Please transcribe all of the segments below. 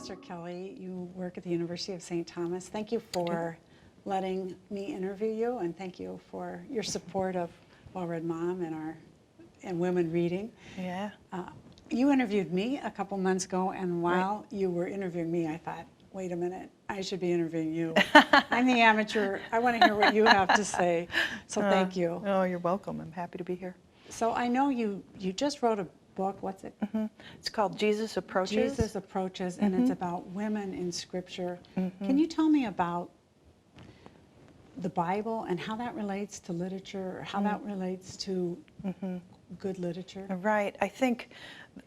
Professor Kelly. You work at the University of St. Thomas. Thank you for letting me interview you, and thank you for your support of Well-Read Mom and women reading. Yeah. You interviewed me a couple months ago, and while you were interviewing me, I thought, wait a minute, I should be interviewing you. I'm the amateur. I want to hear what you have to say. So thank you. Oh, you're welcome. I'm happy to be here. So I know you just wrote a book. What's it? It's called Jesus Approaches. Jesus Approaches, and it's about women in Scripture. Can you tell me about the Bible and how that relates to literature, or how that relates to good literature? Right. I think,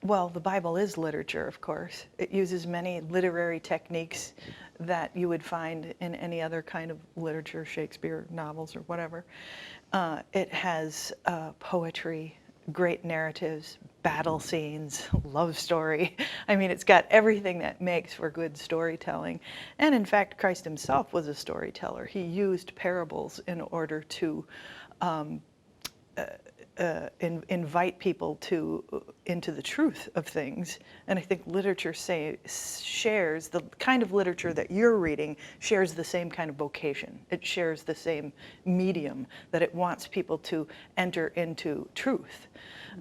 well, the Bible is literature, of course. It uses many literary techniques that you would find in any other kind of literature, Shakespeare, novels, or whatever. It has poetry, great narratives, battle scenes, love story. I mean, it's got everything that makes for good storytelling. And in fact, Christ himself was a storyteller. He used parables in order to invite people into the truth of things. And I think literature shares, the kind of literature that you're reading shares the same kind of vocation. It shares the same medium, that it wants people to enter into truth.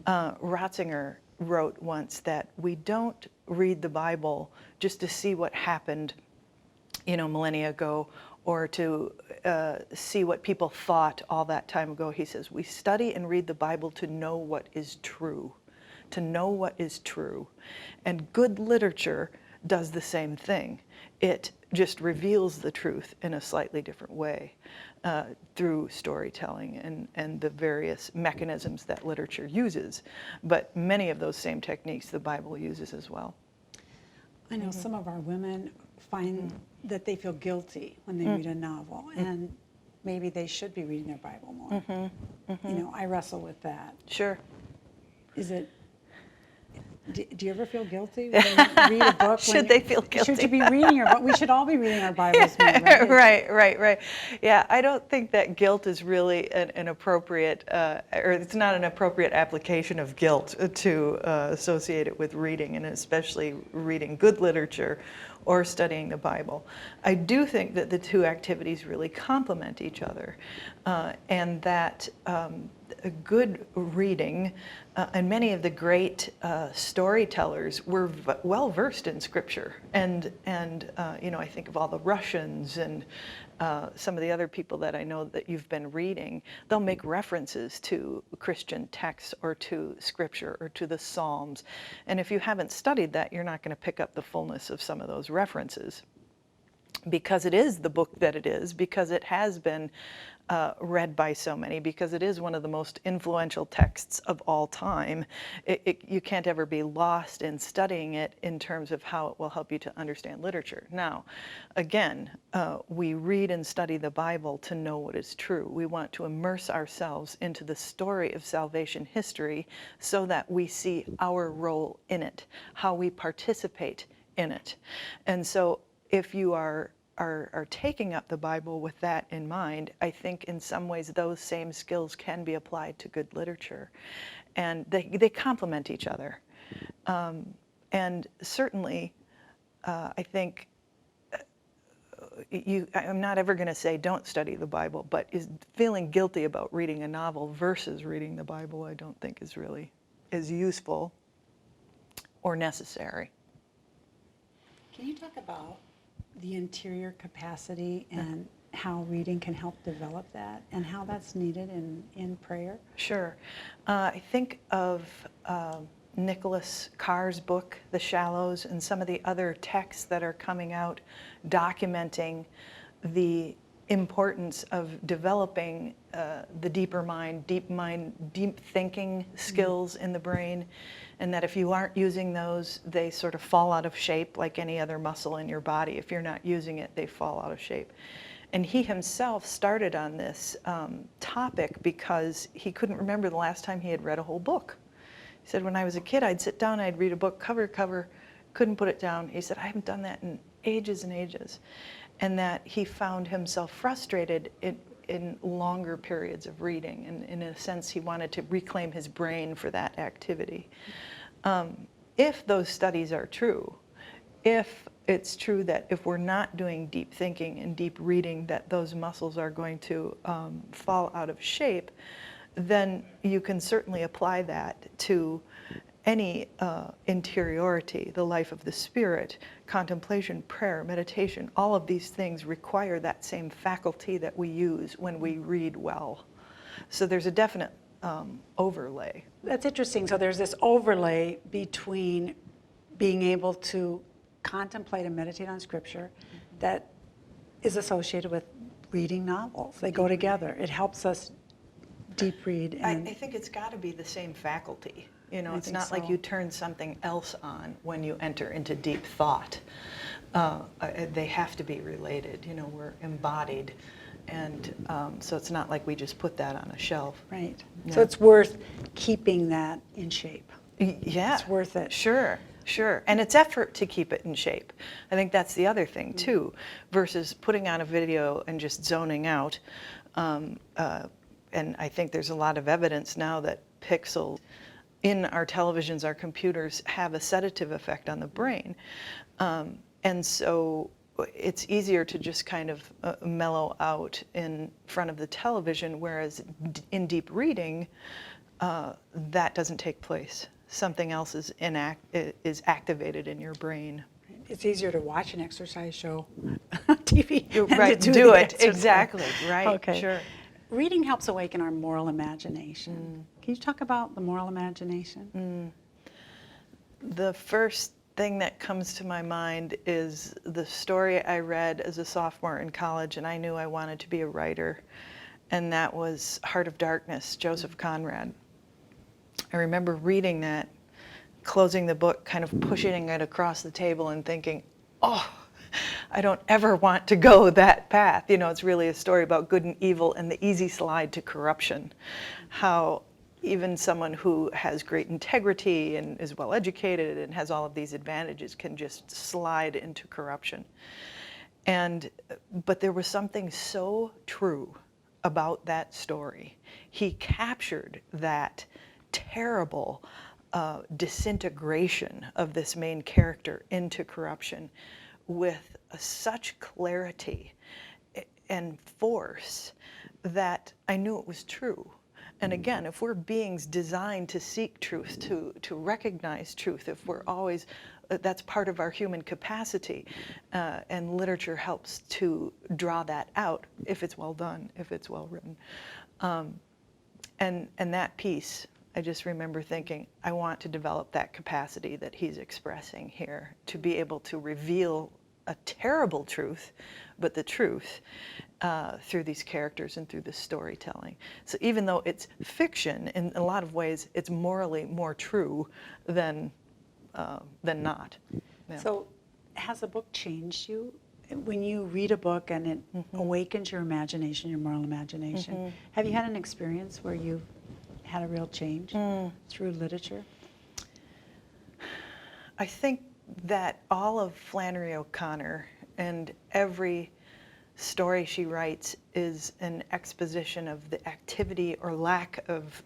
Ratzinger wrote once that we don't read the Bible just to see what happened, millennia ago, or to see what people thought all that time ago. He says, we study and read the Bible to know what is true, to know what is true. And good literature does the same thing. It just reveals the truth in a slightly different way through storytelling and the various mechanisms that literature uses. But many of those same techniques the Bible uses as well. I know some of our women find that they feel guilty when they read a novel, and maybe they should be reading their Bible more. I wrestle with that. Sure. Is it? Do you ever feel guilty when you read a book? Should they feel guilty? Should you be reading your book? We should all be reading our Bibles more, right? Right. Yeah, I don't think that guilt is really an appropriate, or it's not an appropriate application of guilt to associate it with reading, and especially reading good literature or studying the Bible. I do think that the two activities really complement each other, and that good reading, and many of the great storytellers were well versed in Scripture, and I think of all the Russians and some of the other people that I know that you've been reading. They'll make references to Christian texts or to Scripture or to the Psalms, and if you haven't studied that, you're not going to pick up the fullness of some of those references, because it is the book that it is, because it has been read by so many, because it is one of the most influential texts of all time. You can't ever be lost in studying it in terms of how it will help you to understand literature. Now, again, we read and study the Bible to know what is true. We want to immerse ourselves into the story of salvation history so that we see our role in it, how we participate in it. And so if you are taking up the Bible with that in mind, I think in some ways those same skills can be applied to good literature. And they complement each other. And certainly, I think I'm not ever going to say don't study the Bible, but feeling guilty about reading a novel versus reading the Bible, I don't think is really as useful or necessary. Can you talk about the interior capacity and how reading can help develop that, and how that's needed in prayer? Sure. I think of Nicholas Carr's book, The Shallows, and some of the other texts that are coming out documenting the importance of developing the deeper mind, deep thinking skills in the brain, and that if you aren't using those, they sort of fall out of shape like any other muscle in your body. If you're not using it, they fall out of shape. And he himself started on this topic because he couldn't remember the last time he had read a whole book. He said, when I was a kid, I'd sit down, I'd read a book cover to cover, couldn't put it down. He said, I haven't done that in ages and ages. And that he found himself frustrated in longer periods of reading. And in a sense, he wanted to reclaim his brain for that activity. If those studies are true, if it's true that if we're not doing deep thinking and deep reading, that those muscles are going to fall out of shape, then you can certainly apply that to any interiority, the life of the spirit, contemplation, prayer, meditation. All of these things require that same faculty that we use when we read well. So there's a definite overlay. That's interesting. So there's this overlay between being able to contemplate and meditate on Scripture that is associated with reading novels. They go together. It helps us deep read. And I think it's got to be the same faculty. You know, I it's think not like so. you turn something else on when you enter into deep thought. They have to be related. You know, we're embodied. And so it's not like we just put that on a shelf. Right. Yeah. So it's worth keeping that in shape. Yeah. It's worth it. Sure, sure. And it's effort to keep it in shape. I think that's the other thing, too, versus putting on a video and just zoning out. And I think there's a lot of evidence now that pixels in our televisions, our computers, have a sedative effect on the brain. And so it's easier to just kind of mellow out in front of the television, whereas in deep reading, that doesn't take place. Something else is activated in your brain. It's easier to watch an exercise show on TV than Right, to do the it, exercise. exactly, right, Okay. sure. Reading helps awaken our moral imagination. Can you talk about the moral imagination? The first thing that comes to my mind is the story I read as a sophomore in college, and I knew I wanted to be a writer, and that was Heart of Darkness, Joseph Conrad. I remember reading that, closing the book, kind of pushing it across the table and thinking, oh, I don't ever want to go that path. You know, it's really a story about good and evil and the easy slide to corruption. How even someone who has great integrity and is well educated and has all of these advantages can just slide into corruption. But there was something so true about that story. He captured that terrible disintegration of this main character into corruption with such clarity and force that I knew it was true. And again, if we're beings designed to seek truth, to recognize truth, if we're always, that's part of our human capacity, and literature helps to draw that out if it's well done, if it's well written. And that piece, I just remember thinking, I want to develop that capacity that he's expressing here, to be able to reveal a terrible truth, but the truth through these characters and through the storytelling. So even though it's fiction, in a lot of ways, it's morally more true than not. Yeah. So has the book changed you? When you read a book and it awakens your imagination, your moral imagination, have you had an experience where you've had a real change through literature? I think that all of Flannery O'Connor and every story she writes is an exposition of the activity or lack of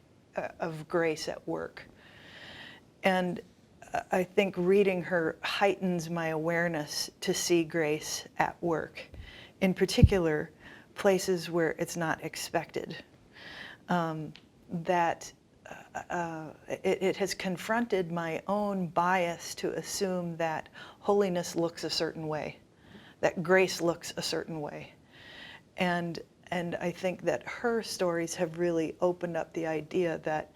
grace at work. And I think reading her heightens my awareness to see grace at work, in particular places where it's not expected. It has confronted my own bias to assume that holiness looks a certain way, that grace looks a certain way. And I think that her stories have really opened up the idea that,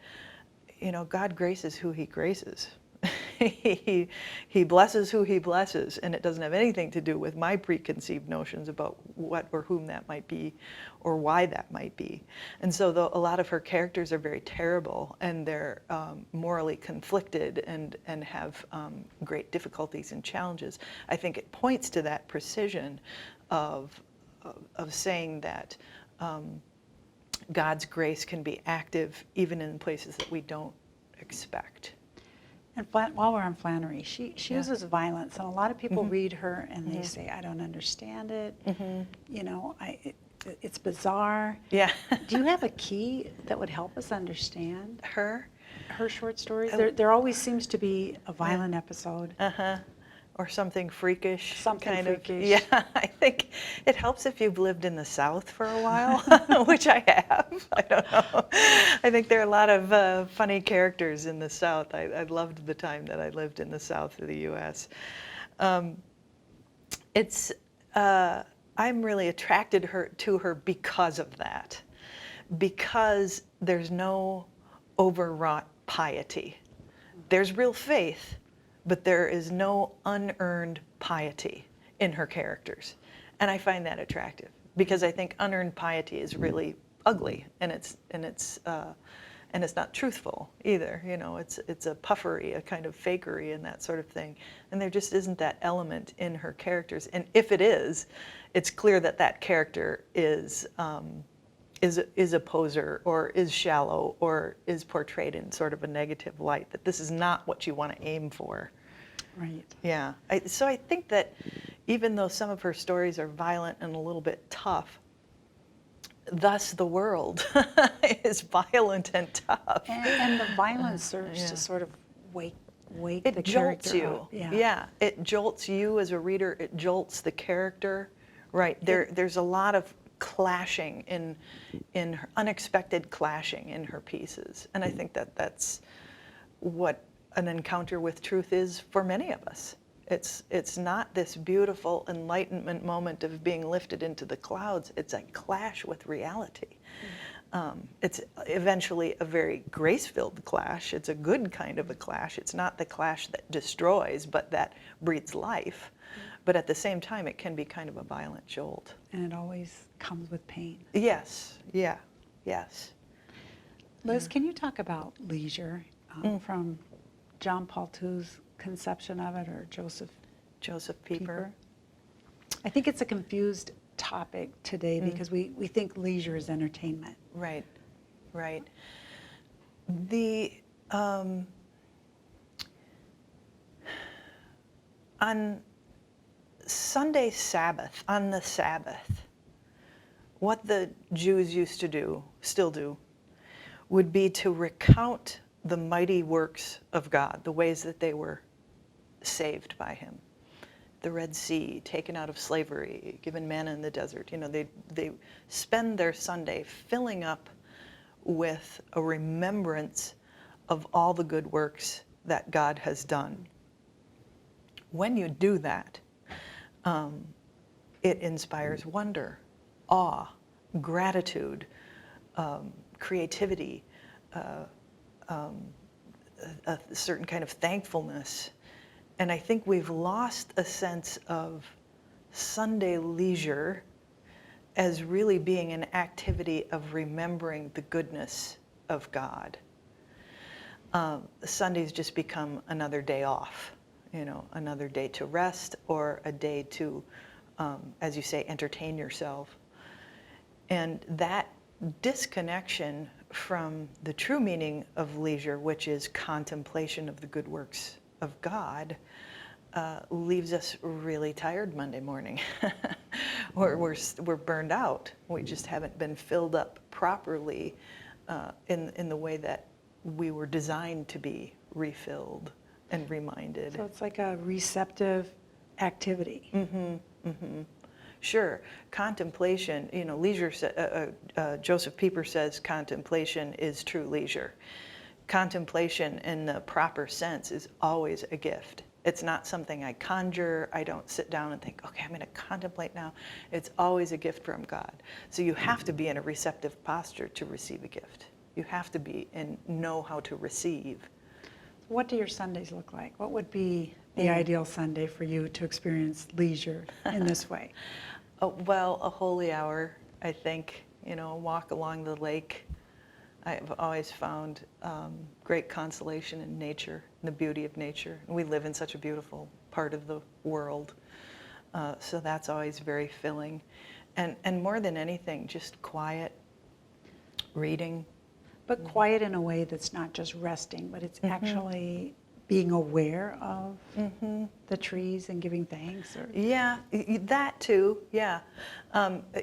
you know, God graces who he graces. He blesses who he blesses, and it doesn't have anything to do with my preconceived notions about what or whom that might be or why that might be. And so though a lot of her characters are very terrible and they're morally conflicted and have great difficulties and challenges, I think it points to that precision of saying that God's grace can be active even in places that we don't expect. And while we're on Flannery, she uses violence, and a lot of people read her and they say, I don't understand it, you know, it's bizarre. Yeah. Do you have a key that would help us understand Her short stories? There always seems to be a violent episode. or something freakish. Something kind freakish. Of. Yeah, I think it helps if you've lived in the South for a while, which I have. I don't know. I think there are a lot of funny characters in the South. I loved the time that I lived in the South of the U.S. It's I'm really attracted to her because of that, because there's no overwrought piety. There's real faith, but there is no unearned piety in her characters. And I find that attractive because I think unearned piety is really ugly, and it's not truthful either. You know, it's a puffery, a kind of fakery and that sort of thing. And there just isn't that element in her characters. And if it is, it's clear that that character is a poser, or is shallow, or is portrayed in sort of a negative light, that this is not what you want to aim for. Right. Yeah. So I think that even though some of her stories are violent and a little bit tough, thus the world is violent and tough. And the violence serves yeah. to sort of wake It the jolts character you. up. Yeah, it jolts you as a reader. It jolts the character. Right. There's a lot of clashing in her, unexpected clashing in her pieces, and I think that that's what an encounter with truth is for many of us. It's not this beautiful enlightenment moment of being lifted into the clouds. It's a clash with reality. It's eventually a very grace-filled clash. It's a good kind of a clash. It's not the clash that destroys, but that breathes life. But at the same time, it can be kind of a violent jolt. And it always comes with pain. Yes, yeah, yes. Liz, can you talk about leisure from John Paul II's conception of it, or Joseph Pieper? I think it's a confused topic today because we think leisure is entertainment. Right, right. The on Sunday Sabbath, on the Sabbath, what the Jews used to do, still do, would be to recount the mighty works of God, the ways that they were saved by him. The Red Sea, taken out of slavery, given manna in the desert. You know, they spend their Sunday filling up with a remembrance of all the good works that God has done. When you do that, it inspires wonder, awe, gratitude, creativity, a certain kind of thankfulness. And I think we've lost a sense of Sunday leisure as really being an activity of remembering the goodness of God. Sunday's just become another day off, you know, another day to rest, or a day to, as you say, entertain yourself. And that disconnection from the true meaning of leisure, which is contemplation of the good works of God, leaves us really tired Monday morning. We're burned out. We just haven't been filled up properly in the way that we were designed to be refilled and reminded. So it's like a receptive activity. Mm-hmm, mm-hmm. Sure. Contemplation, you know, leisure, Joseph Pieper says contemplation is true leisure. Contemplation in the proper sense is always a gift. It's not something I conjure. I don't sit down and think, okay, I'm going to contemplate now. It's always a gift from God. So you have to be in a receptive posture to receive a gift. You have to be and know how to receive. What do your Sundays look like? What would be the ideal Sunday for you to experience leisure in this way? Well, a holy hour, I think, you know, a walk along the lake. I've always found great consolation in nature, in the beauty of nature. We live in such a beautiful part of the world, so that's always very filling. And more than anything, just quiet, reading. But quiet in a way that's not just resting, but it's actually being aware of the trees and giving thanks. Or Yeah, that too, yeah.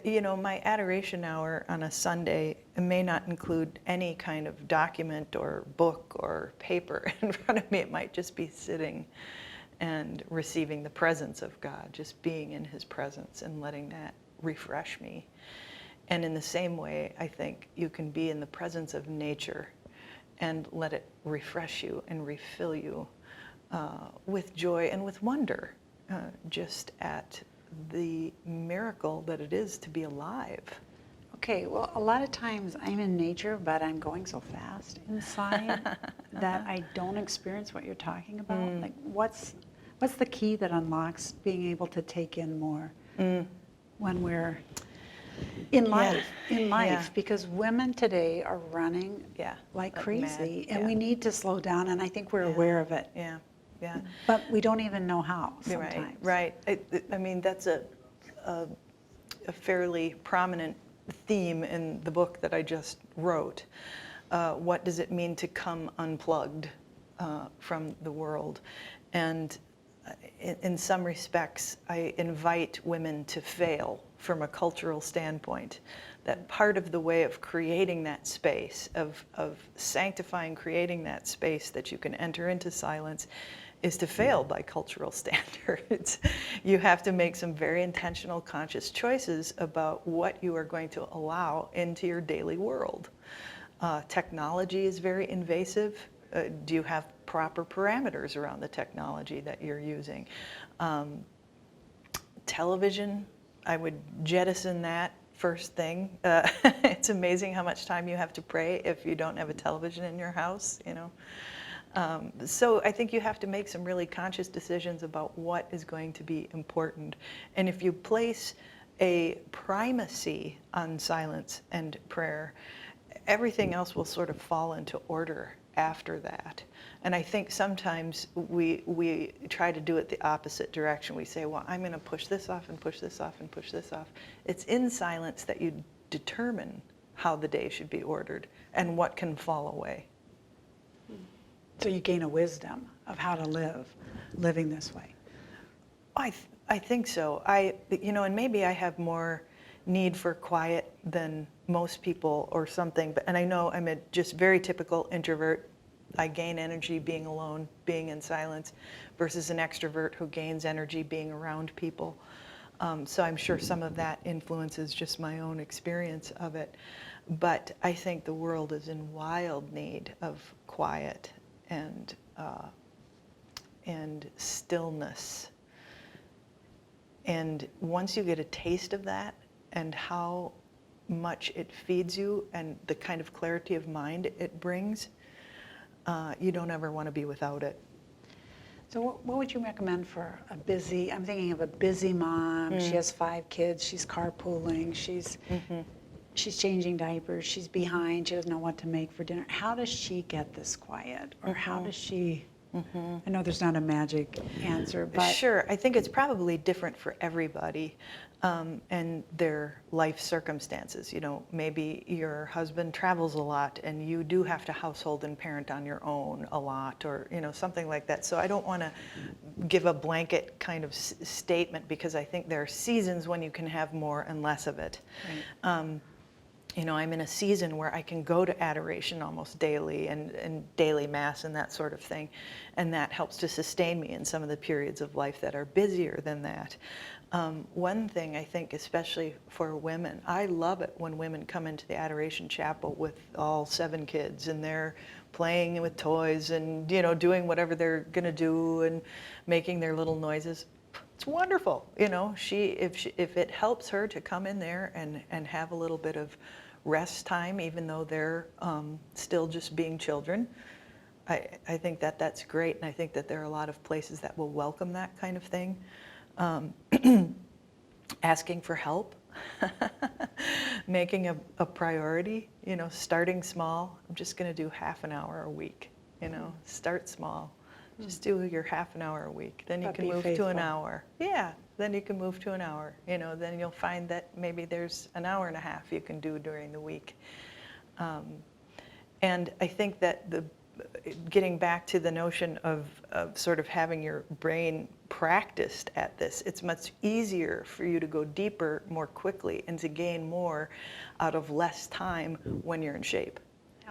You know, my adoration hour on a Sunday may not include any kind of document or book or paper in front of me. It might just be sitting and receiving the presence of God, just being in his presence and letting that refresh me. And in the same way, I think you can be in the presence of nature and let it refresh you and refill you with joy and with wonder, just at the miracle that it is to be alive. Okay, well, a lot of times I'm in nature, but I'm going so fast inside that I don't experience what you're talking about. Like, what's the key that unlocks being able to take in more when we're in life? Yeah. Because women today are running like crazy, mad. and we need to slow down, and I think we're aware of it. Yeah. But we don't even know how sometimes. Right. I mean, that's a fairly prominent theme in the book that I just wrote. What does it mean to come unplugged from the world? And in some respects, I invite women to fail from a cultural standpoint. That part of the way of creating that space, of sanctifying, creating that space that you can enter into silence, is to fail by cultural standards. You have to make some very intentional, conscious choices about what you are going to allow into your daily world. Technology is very invasive. Do you have proper parameters around the technology that you're using? Television, I would jettison that first thing. It's amazing how much time you have to pray if you don't have a television in your house, you know. So I think you have to make some really conscious decisions about what is going to be important. And if you place a primacy on silence and prayer, everything else will sort of fall into order after that. And I think sometimes we try to do it the opposite direction. We say, well, I'm going to push this off and push this off and push this off. It's in silence that you determine how the day should be ordered and what can fall away. So you gain a wisdom of how to living this way. I think so. And maybe I have more need for quiet than most people or something. And I know I'm a just very typical introvert. I gain energy being alone, being in silence, versus an extrovert who gains energy being around people. So I'm sure some of that influences just my own experience of it. But I think the world is in wild need of quiet and stillness. And once you get a taste of that and how much it feeds you and the kind of clarity of mind it brings, you don't ever want to be without it. So what would you recommend for I'm thinking of a busy mom. She has 5 kids, she's carpooling, she's changing diapers, she's behind, she doesn't know what to make for dinner. How does she get this quiet? Or how does she, I know there's not a magic answer, but. Sure, I think it's probably different for everybody and their life circumstances. You know, maybe your husband travels a lot and you do have to household and parent on your own a lot, or, you know, something like that. So I don't want to give a blanket kind of statement, because I think there are seasons when you can have more and less of it. Right. You know, I'm in a season where I can go to adoration almost daily and daily mass and that sort of thing. And that helps to sustain me in some of the periods of life that are busier than that. One thing I think, especially for women, I love it when women come into the adoration chapel with all 7 kids and they're playing with toys and, you know, doing whatever they're going to do and making their little noises. It's wonderful, you know. If it helps her to come in there and have a little bit of rest time, even though they're still just being children, I think that's great, and I think that there are a lot of places that will welcome that kind of thing. Asking for help, making a priority, you know, starting small. I'm just going to do half an hour a week, you know, start small. Just do your half an hour a week. Then you can move to an hour. Yeah, then you can move to an hour. You know, then you'll find that maybe there's an hour and a half you can do during the week. And I think that getting back to the notion of sort of having your brain practiced at this, it's much easier for you to go deeper more quickly and to gain more out of less time when you're in shape.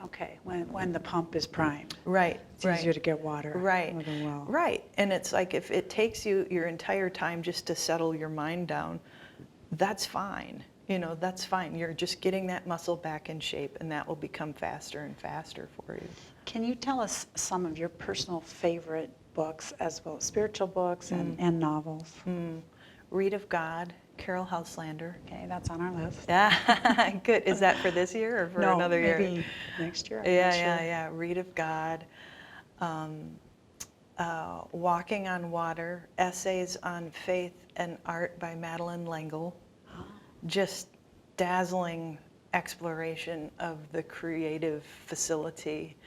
Okay, when the pump is primed. Right, It's right. easier to get water Right, out of the well. right. And it's like if it takes you your entire time just to settle your mind down, that's fine. You know, that's fine. You're just getting that muscle back in shape, and that will become faster and faster for you. Can you tell us some of your personal favorite books, as well as spiritual books and novels? Read of God, Carol Houselander. Okay, that's on our list. Yeah, good. Is that for this year or for No, another year? maybe next year. I'm Yeah, not sure. yeah. Read of God. Walking on Water, Essays on Faith and Art by Madeleine L'Engle. Just dazzling exploration of the creative facility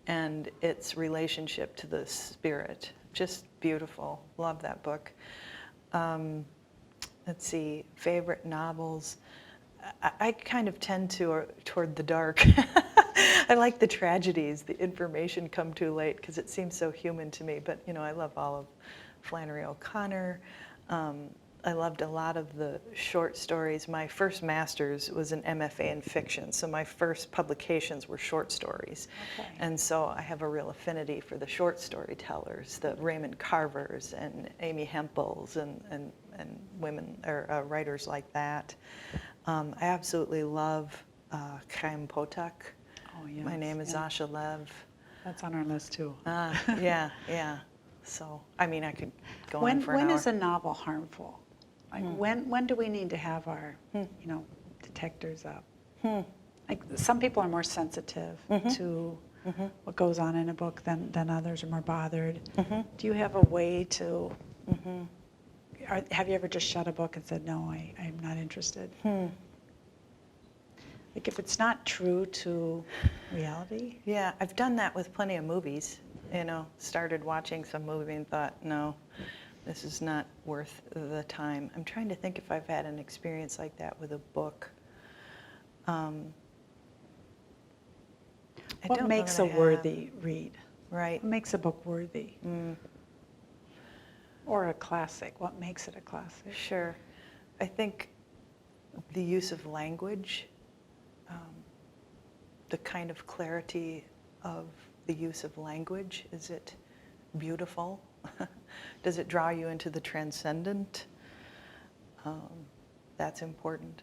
and its relationship to the spirit. Just beautiful. Love that book. Let's see, favorite novels. I kind of tend toward the dark. I like the tragedies, the information come too late, because it seems so human to me. But, you know, I love all of Flannery OConnors. I loved a lot of the short stories. My first master's was an MFA in fiction, so my first publications were short stories. Okay. And so I have a real affinity for the short storytellers, the Raymond Carvers and Amy Hempels and women or writers like that. I absolutely love Chaim Potok. Oh, yes. My name is yeah. Asha Lev. That's on our list too. Yeah, yeah. So, I mean, I could go on for an When hour. is a novel harmful? Like when do we need to have our, detectors up? Like some people are more sensitive to what goes on in a book than others are more bothered. Do you have a way to? Have you ever just shut a book and said, no, I'm not interested? Like if it's not true to reality? Yeah, I've done that with plenty of movies. You know, started watching some movie and thought, no, this is not worth the time. I'm trying to think if I've had an experience like that with a book. What makes a worthy read? Right. What makes a book worthy? Or a classic? What makes it a classic? Sure. I think the use of language, the kind of clarity of the use of language. Is it beautiful? Does it draw you into the transcendent? That's important.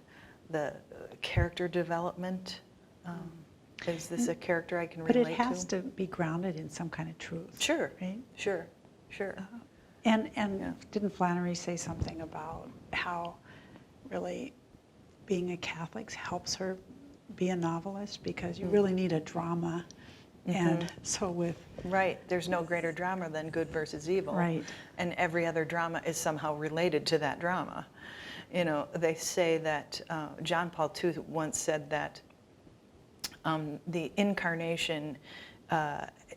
The character development. Is this a character I can relate to? But it has to be grounded in some kind of truth. Sure. Right? Sure. Sure. And Yeah. didn't Flannery say something about how really being a Catholic helps her be a novelist? Because you really need a drama. And so with... Right. There's no greater drama than good versus evil. Right. And every other drama is somehow related to that drama. You know, they say that John Paul II once said that the incarnation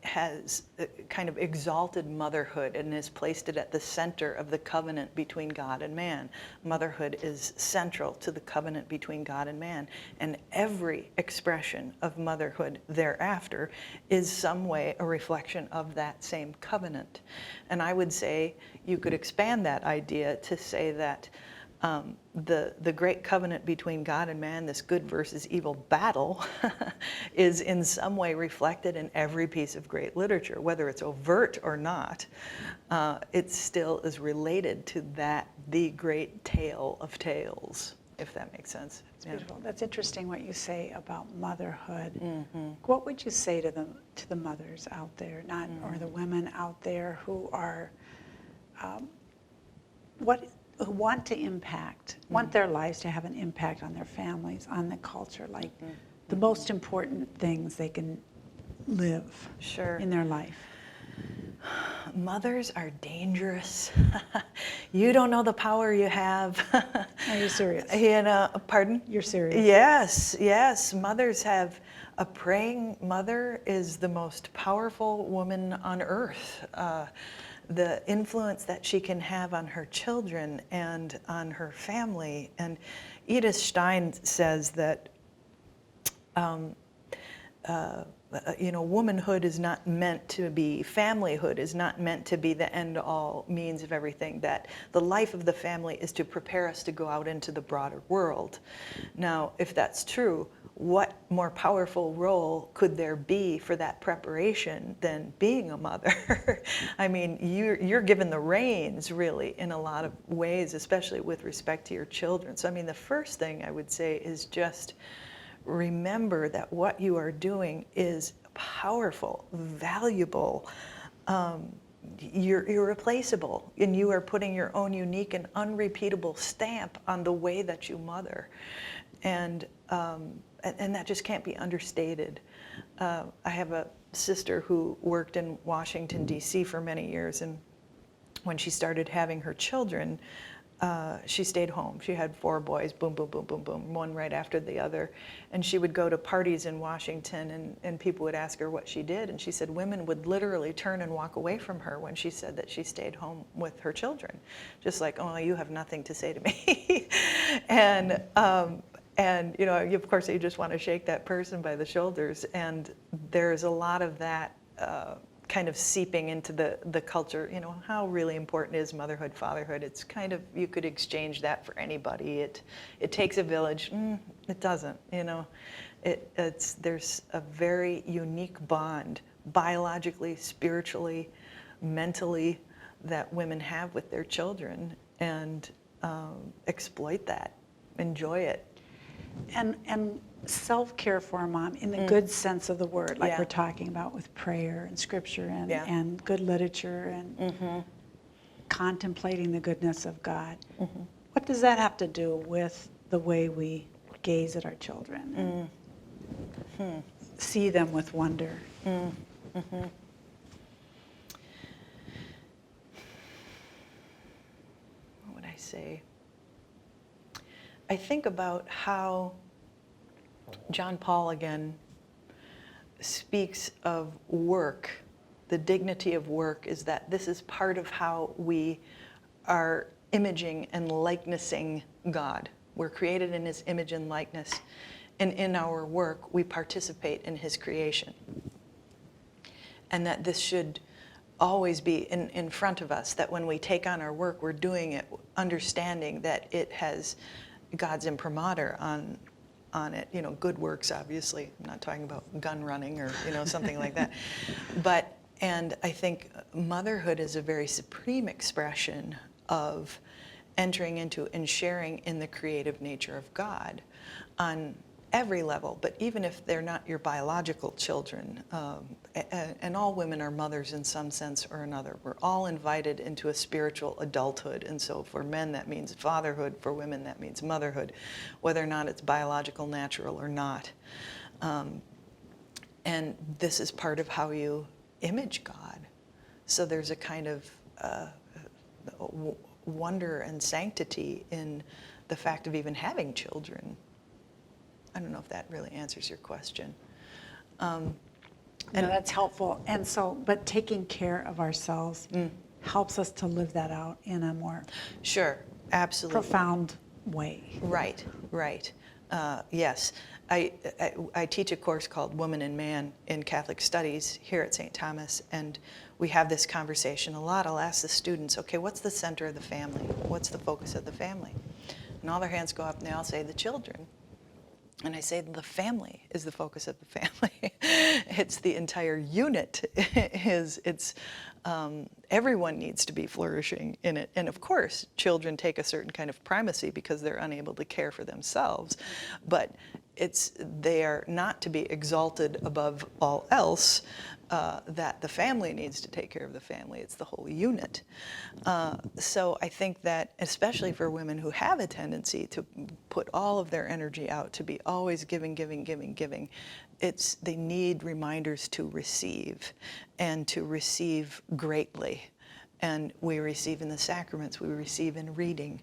has kind of exalted motherhood and has placed it at the center of the covenant between God and man. Motherhood is central to the covenant between God and man, and every expression of motherhood thereafter is some way a reflection of that same covenant. And I would say you could expand that idea to say that the great covenant between God and man, this good versus evil battle, is in some way reflected in every piece of great literature, whether it's overt or not. It still is related to that, the great tale of tales, if that makes sense. That's beautiful. That's interesting what you say about motherhood. What would you say to the mothers out there, or the women out there who are who want to impact, want their lives to have an impact on their families, on the culture, like the most important things they can live in their life? Mothers are dangerous. You don't know the power you have. Are you serious? You know, pardon? You're serious? Yes, yes. Mothers have, a praying mother is the most powerful woman on earth. The influence that she can have on her children and on her family. And Edith Stein says that womanhood is not meant to be, familyhood is not meant to be the end-all means of everything, that the life of the family is to prepare us to go out into the broader world. Now, if that's true, what more powerful role could there be for that preparation than being a mother? I mean, you're given the reins, really, in a lot of ways, especially with respect to your children. So, I mean, the first thing I would say is just remember that what you are doing is powerful, valuable, you're irreplaceable, and you are putting your own unique and unrepeatable stamp on the way that you mother. And that just can't be understated. I have a sister who worked in Washington, D.C. for many years, and when she started having her children, she stayed home. She had 4 boys, boom, boom, boom, boom, boom, one right after the other. And she would go to parties in Washington, and people would ask her what she did. And she said women would literally turn and walk away from her when she said that she stayed home with her children. Just like, oh, you have nothing to say to me. And you know, of course, you just want to shake that person by the shoulders. And there's a lot of that kind of seeping into the culture. You know, how really important is motherhood, fatherhood? It's kind of, you could exchange that for anybody. It takes a village. It doesn't, you know. There's a very unique bond, biologically, spiritually, mentally, that women have with their children, and exploit that, enjoy it. And self-care for a mom in the good sense of the word, like we're talking about with prayer and scripture and good literature and contemplating the goodness of God. What does that have to do with the way we gaze at our children and see them with wonder? What would I say? I think about how John Paul again speaks of work. The dignity of work is that this is part of how we are imaging and likenessing God. We're created in His image and likeness, and in our work we participate in His creation. And that this should always be in front of us, that when we take on our work, we're doing it understanding that it has God's imprimatur on it. You know, good works, obviously. I'm not talking about gun running or, you know, something like that. And I think motherhood is a very supreme expression of entering into and sharing in the creative nature of God on every level. But even if they're not your biological children, and all women are mothers in some sense or another, we're all invited into a spiritual adulthood. And so for men, that means fatherhood. For women, that means motherhood, whether or not it's biological, natural, or not. And this is part of how you image God. So there's a kind of wonder and sanctity in the fact of even having children. I don't know if that really answers your question. No, that's helpful. And so, but taking care of ourselves helps us to live that out in a more absolutely profound way. Right. Yes. I teach a course called Woman and Man in Catholic Studies here at St. Thomas, and we have this conversation a lot. I'll ask the students, okay, what's the center of the family? What's the focus of the family? And all their hands go up and they all say the children. And I say the family is the focus of the family. It's the entire unit. Everyone needs to be flourishing in it. And of course, children take a certain kind of primacy because they're unable to care for themselves. But they are not to be exalted above all else, that the family needs to take care of the family. It's the whole unit. So I think that, especially for women who have a tendency to put all of their energy out, to be always giving, they need reminders to receive, and to receive greatly. And we receive in the sacraments, we receive in reading,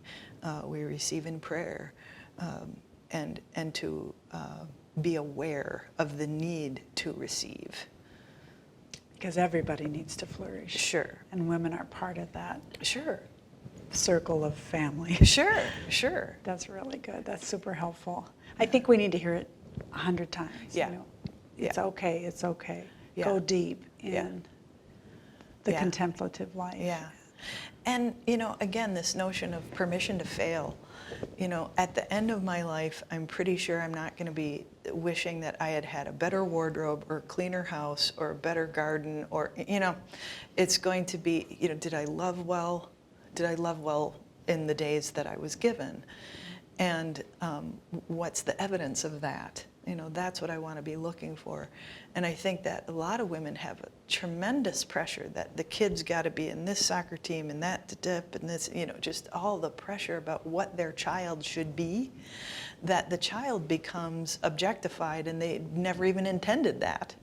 we receive in prayer, and to be aware of the need to receive. Because everybody needs to flourish. Sure. And women are part of that. Sure. Circle of family. Sure. That's really good. That's super helpful. I think we need to hear it 100 times. Yeah. You know, it's okay. Yeah. Go deep in the contemplative life. Yeah. And, you know, again, this notion of permission to fail. You know, at the end of my life, I'm pretty sure I'm not going to be wishing that I had had a better wardrobe or a cleaner house or a better garden, or, it's going to be, did I love well? Did I love well in the days that I was given? And what's the evidence of that? That's what I want to be looking for. And I think that a lot of women have a tremendous pressure that the kid's got to be in this soccer team and that dip and this, just all the pressure about what their child should be, that the child becomes objectified and they never even intended that,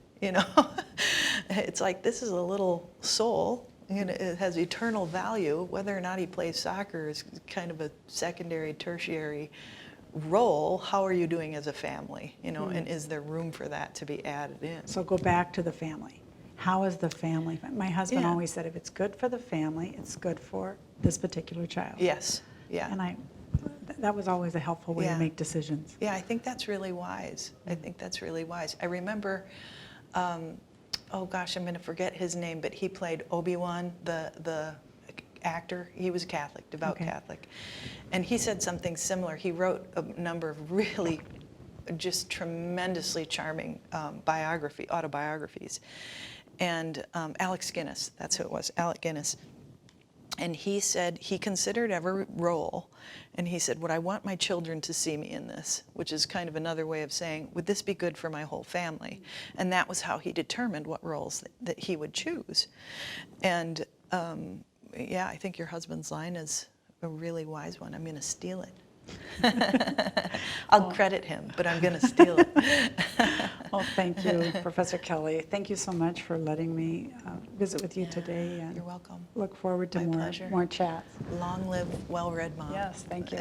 It's like, this is a little soul. It has eternal value. Whether or not he plays soccer is kind of a secondary, tertiary role. How are you doing as a family? And is there room for that to be added in? So go back to the family. How is the family? My husband Yeah. always said, if it's good for the family, it's good for this particular child. Yes. Yeah. And that was always a helpful way to Yeah. make decisions. Yeah, I think that's really wise. I think that's really wise. I remember, oh gosh, I'm going to forget his name, but he played Obi-Wan, the actor. He was Catholic, devout Okay. Catholic. And he said something similar. He wrote a number of really just tremendously charming autobiographies. And Alex Guinness, that's who it was, Alec Guinness. And he said he considered every role, and he said, would I want my children to see me in this? Which is kind of another way of saying, would this be good for my whole family? And that was how he determined what roles that he would choose. And yeah, I think your husband's line is a really wise one. I'm going to steal it. I'll credit him, but I'm going to steal it. Well, thank you, Professor Kelly. Thank you so much for letting me visit with you today. And You're welcome. look forward to My pleasure. more chats. Long live well-read mom. Yes, thank you.